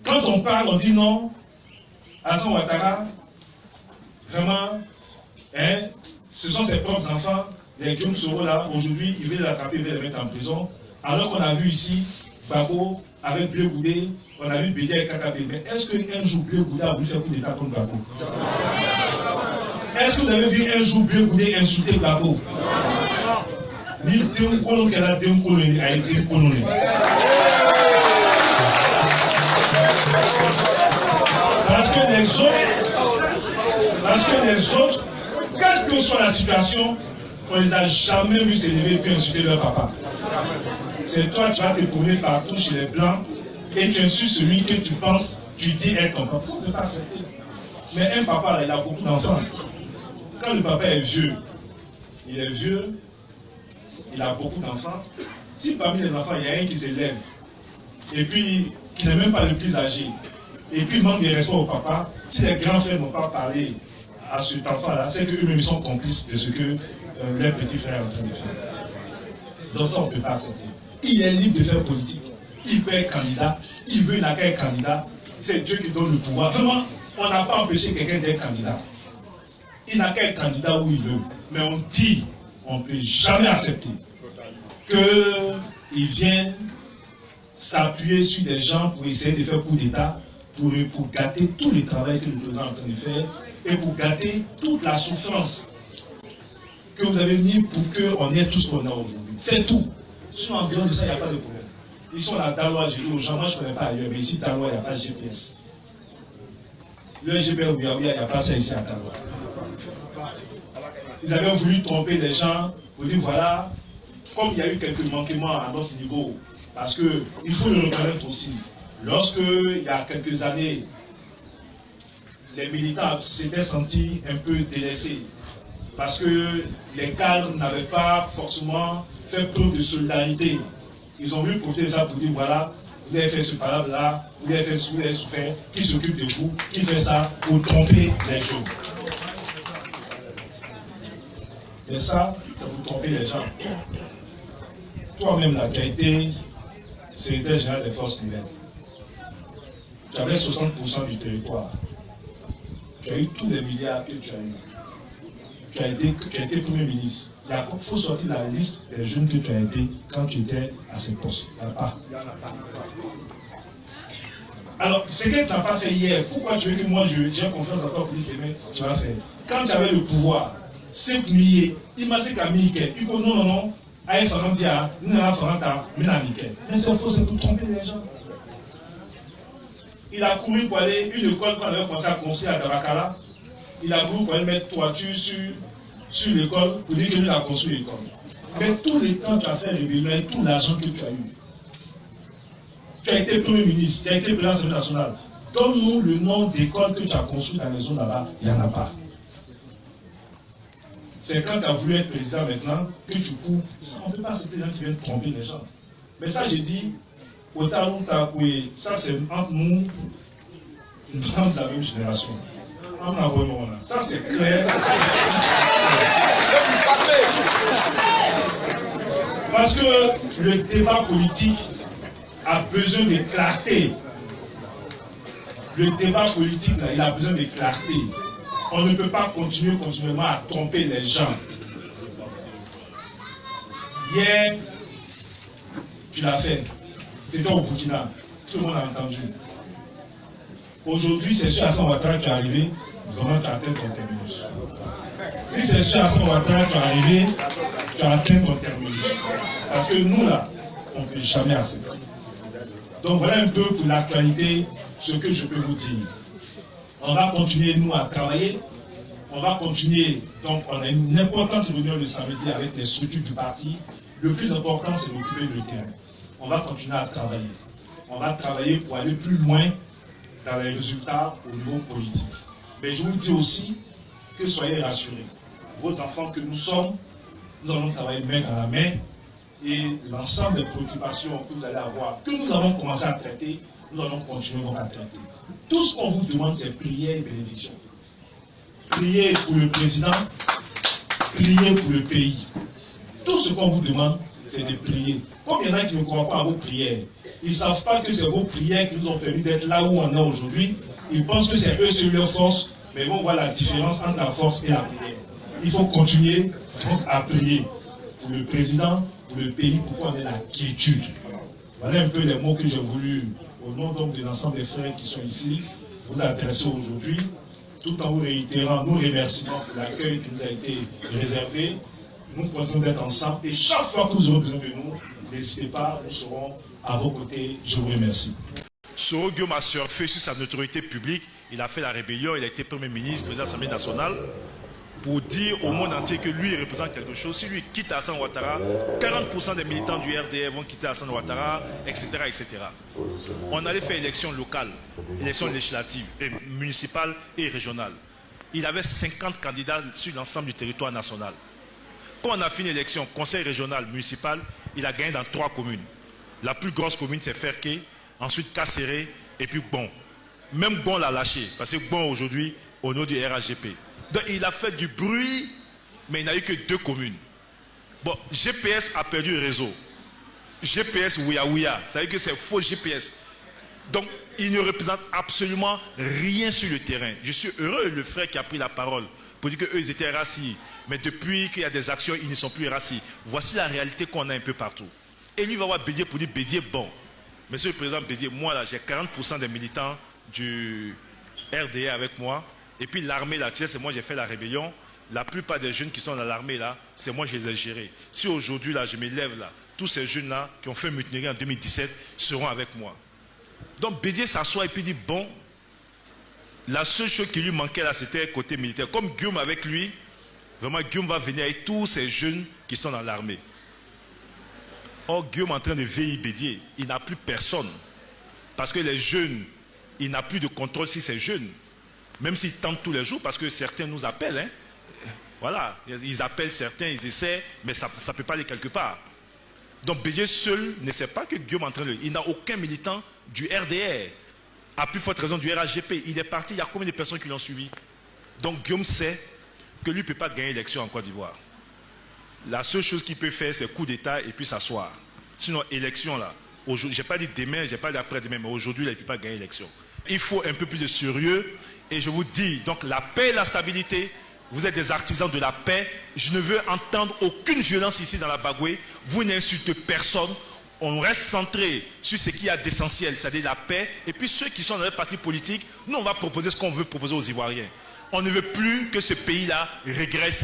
Quand on parle, on dit non. Alassane Ouattara, vraiment, hein, ce sont ses propres enfants. Les Guillaume Soro là, aujourd'hui, il veut les attraper, il veut les mettre en prison. Alors qu'on a vu ici, Gbagbo avec Blé Goudé, on a vu Bédé avec Kakabe. Mais est-ce qu'un jour Blé Goudé a voulu faire coup d'État contre Gbagbo? Est-ce que vous avez vu un jour Blé Goudé insulter Gbagbo? Ni Démkolo qu'elle a Démkolo a été Démkolo. Parce que les autres, quelle que soit la situation, on ne les a jamais vus s'élever et puis insulter leur papa. C'est toi, tu vas te promener partout chez les Blancs et tu insultes celui que tu penses, tu dis être ton papa. Ça ne peut pas accepter. Mais un papa, là, il a beaucoup d'enfants. Quand le papa est vieux, il a beaucoup d'enfants. Si parmi les enfants, il y a un qui s'élève et puis qui n'est même pas le plus âgé, et puis il manque de respect au papa, si les grands frères n'ont pas parlé à cet enfant-là, c'est qu'eux-mêmes sont complices de ce que leur petit frère est en train de faire. Donc ça, on ne peut pas accepter. Il est libre de faire politique. Il peut être candidat. Il veut être candidat. C'est Dieu qui donne le pouvoir. Vraiment, on n'a pas empêché quelqu'un d'être candidat. Il n'a qu'à être candidat où il veut. Mais on dit, on ne peut jamais accepter qu'il vienne s'appuyer sur des gens pour essayer de faire coup d'État, pour gâter tout le travail que le président est en train de faire et pour gâter toute la souffrance que vous avez mis pour qu'on ait tout ce qu'on a aujourd'hui. C'est tout. Sinon, en dehors de ça, il n'y a pas de problème. Ici, on a Daloa, j'ai dit aux gens, moi je ne connais pas ailleurs, mais ici, Daloa, il n'y a pas de GPS. Le GPS au Biaouia, il n'y a pas ça ici à Daloa. Ils avaient voulu tromper les gens pour dire, voilà, comme il y a eu quelques manquements à notre niveau, parce qu'il faut le reconnaître aussi, lorsque, il y a quelques années, les militants s'étaient sentis un peu délaissés, parce que les cadres n'avaient pas forcément fait preuve de solidarité. Ils ont voulu profiter de ça pour dire, voilà, vous avez fait ce parable-là, vous avez fait ce que vous avez souffert, qui s'occupe de vous, qui fait ça pour tromper les jeunes. Et ça, c'est pour tromper les gens. Toi-même, là, tu as été secrétaire général des forces nouvelles. Tu avais 60% du territoire. Tu as eu tous les milliards que tu as eu. Tu as été Premier ministre. Il faut sortir la liste des jeunes que tu as été quand tu étais à ces postes. Il n'y en a pas. Alors, ce que tu n'as pas fait hier, pourquoi tu veux que moi j'ai confiance en toi pour dire que tu vas faire? Quand tu avais le pouvoir, c'est que il m'a dit qu'il non, mais c'est faux, c'est pour tromper les gens. Il a couru pour aller une école qu'on avait commencé à construire à Dabakala. Il a couru pour aller mettre toiture sur l'école pour dire que lui a construit l'école. Mais tout le temps tu as fait rébellion et tout l'argent que tu as eu. Tu as été Premier ministre, tu as été président de l'Assemblée nationale. Donne-nous le nom d'école que tu as construit dans les zones là-bas, il n'y en a pas. C'est quand tu as voulu être président maintenant que tu cours. On ne peut pas accepter les gens qui viennent tromper les gens. Mais ça, j'ai dit, au talon Takoué, ça c'est entre nous, entre la même génération. Ça c'est clair. Parce que le débat politique a besoin de clarté. Le débat politique, là, il a besoin de clarté. On ne peut pas continuellement à tromper les gens. Hier, tu l'as fait. C'était au Burkina. Tout le monde a entendu. Aujourd'hui, c'est sur Alassane Ouattara que tu es arrivé. Vraiment, tu as atteint ton terminus. Si c'est sur Alassane Ouattara que tu es arrivé, tu as atteint ton terminus. Parce que nous, là, on ne peut jamais accepter. Donc voilà un peu pour l'actualité ce que je peux vous dire. On va continuer, nous, à travailler. On va continuer. Donc, on a une importante réunion le samedi avec les structures du parti. Le plus important, c'est d'occuper le terrain. On va continuer à travailler. On va travailler pour aller plus loin dans les résultats au niveau politique. Mais je vous dis aussi que soyez rassurés. Vos enfants que nous sommes, nous allons travailler main dans la main. Et l'ensemble des préoccupations que vous allez avoir, que nous avons commencé à traiter, nous allons continuer à traiter. Tout ce qu'on vous demande, c'est prière et bénédiction. Priez pour le président, priez pour le pays. Tout ce qu'on vous demande, c'est de prier. Comme il y en a qui ne croient pas à vos prières, ils ne savent pas que c'est vos prières qui nous ont permis d'être là où on est aujourd'hui. Ils pensent que c'est eux sur leur force, mais ils vont voir la différence entre la force et la prière. Il faut continuer donc à prier pour le président, pour le pays, pour qu'on ait la quiétude. Voilà un peu les mots que j'ai voulu, au nom donc de l'ensemble des frères qui sont ici, vous adresser aujourd'hui, tout en vous réitérant nos remerciements pour l'accueil qui nous a été réservé. Nous continuons d'être ensemble et chaque fois que vous aurez besoin de nous, n'hésitez pas, nous serons à vos côtés. Je vous remercie. Soro Guillaume a surfé sur sa notoriété publique, il a fait la rébellion, il a été Premier ministre, président de l'Assemblée nationale, pour dire au monde entier que lui représente quelque chose. Si lui quitte Alassane Ouattara, 40% des militants du RDR vont quitter Alassane Ouattara, etc., etc. On allait faire élection locale, élection législative, municipale et régionale. Il avait 50 candidats sur l'ensemble du territoire national. Quand on a fini l'élection, conseil régional, municipal, il a gagné dans 3 communes. La plus grosse commune, c'est Ferké, ensuite Kasséré, et puis Bon. Même Bon l'a lâché, parce que Bon aujourd'hui, au nom du RHGP. Donc il a fait du bruit, mais il n'a eu que 2 communes. Bon, GPS a perdu le réseau. GPS Ouya Ouya, ça veut dire que c'est faux GPS. Donc il ne représente absolument rien sur le terrain. Je suis heureux, le frère qui a pris la parole, pour dire qu'eux ils étaient racis. Mais depuis qu'il y a des actions, ils ne sont plus racis. Voici la réalité qu'on a un peu partout. Et lui va voir Bédié pour dire Bédié, bon. Monsieur le Président Bédié, moi là, j'ai 40% des militants du RDA avec moi. Et puis l'armée là, c'est moi j'ai fait la rébellion. La plupart des jeunes qui sont dans l'armée là, c'est moi je les ai gérés. Si aujourd'hui là, je m'élève là, tous ces jeunes là qui ont fait mutinerie en 2017 seront avec moi. Donc Bédié s'assoit et puis dit, bon, la seule chose qui lui manquait là, c'était côté militaire. Comme Guillaume avec lui, vraiment Guillaume va venir avec tous ces jeunes qui sont dans l'armée. Or Guillaume est en train de veiller Bédié, il n'a plus personne. Parce que les jeunes, il n'a plus de contrôle sur ces jeunes. Même s'ils tentent tous les jours, parce que certains nous appellent. Hein. Voilà, ils appellent certains, ils essaient, mais ça ne peut pas aller quelque part. Donc Bédié seul ne sait pas que Guillaume est en train de... Il n'a aucun militant du RDR. À plus forte raison du RHGP. Il est parti, il y a combien de personnes qui l'ont suivi? Donc Guillaume sait que lui ne peut pas gagner l'élection en Côte d'Ivoire. La seule chose qu'il peut faire, c'est coup d'État et puis s'asseoir. Sinon, élection là, je n'ai pas dit demain, je n'ai pas dit après-demain, mais aujourd'hui, il ne peut pas gagner l'élection. Il faut un peu plus de sérieux. Et je vous dis, donc la paix et la stabilité, vous êtes des artisans de la paix. Je ne veux entendre aucune violence ici dans la Bagoué. Vous n'insultez personne. On reste centré sur ce qu'il y a d'essentiel, c'est-à-dire la paix. Et puis ceux qui sont dans les partis politiques, nous on va proposer ce qu'on veut proposer aux Ivoiriens. On ne veut plus que ce pays-là régresse.